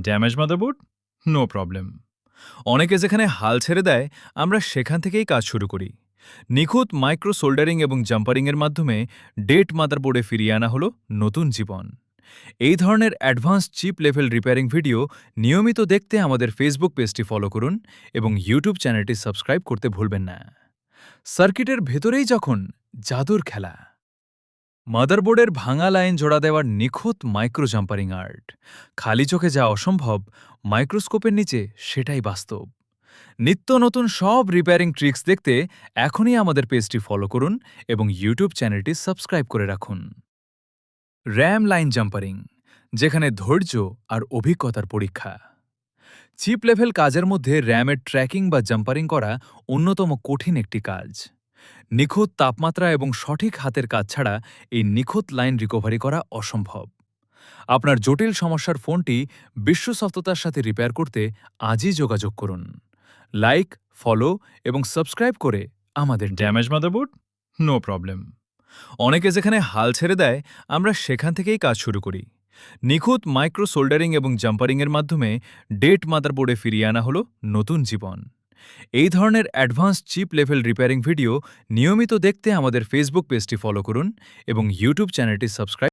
Damage motherboard? No problem. অনেকে যেখানে হাল ছেড়ে দেয়, আমরা সেখান থেকেই কাজ শুরু করি। নিখুঁত মাইক্রো সোল্ডারিং এবং জাম্পারিংয়ের মাধ্যমে ডেট মাদারবোর্ডে ফিরিয়ে আনা হলো নতুন জীবন। এই ধরনের advance chip level repairing video নিয়মিত দেখতে আমাদের ফেসবুক পেজটি ফলো করুন এবং ইউটিউব চ্যানেলটি সাবস্ক্রাইব করতে ভুলবেন না। সার্কিটের ভেতরেই যখন জাদুর খেলা। মাদারবোর্ডের ভাঙা লাইন জোড়া দেওয়ার নিখুঁত মাইক্রো জাম্পারিং আর্ট। খালি চোখে যা অসম্ভব, মাইক্রোস্কোপের নিচে সেটাই বাস্তব। নিত্য নতুন সব রিপেয়ারিং ট্রিক্স দেখতে এখনই আমাদের পেজটি ফলো করুন এবং ইউটিউব চ্যানেলটি সাবস্ক্রাইব করে রাখুন। র্যাম লাইন জাম্পারিং, যেখানে ধৈর্য আর অভিজ্ঞতার পরীক্ষা। চিপ লেভেল কাজের মধ্যে র্যামের ট্র্যাকিং বা জাম্পারিং করা অন্যতম কঠিন একটি কাজ। নিখুঁত তাপমাত্রা এবং সঠিক হাতের কাজ ছাড়া এই নিখুঁত লাইন রিকভারি করা অসম্ভব। আপনার জটিল সমস্যার ফোনটি বিশ্বস্ততার সাথে রিপেয়ার করতে আজই যোগাযোগ করুন। লাইক, ফলো এবং সাবস্ক্রাইব করে আমাদের ড্যামেজ মাদারবোর্ড? No problem. অনেকে যেখানে হাল ছেড়ে দেয়, আমরা সেখান থেকেই কাজ শুরু করি। নিখুঁত মাইক্রো সোল্ডারিং এবং জাম্পারিংয়ের মাধ্যমে ডেট মাদারবোর্ডে ফিরিয়ে আনা হলো নতুন জীবন। এই ধরনের advance chip level repairing video নিয়মিত দেখতে আমাদের ফেসবুক পেজটি ফলো করুন এবং ইউটিউব চ্যানেলটি সাবস্ক্রাইব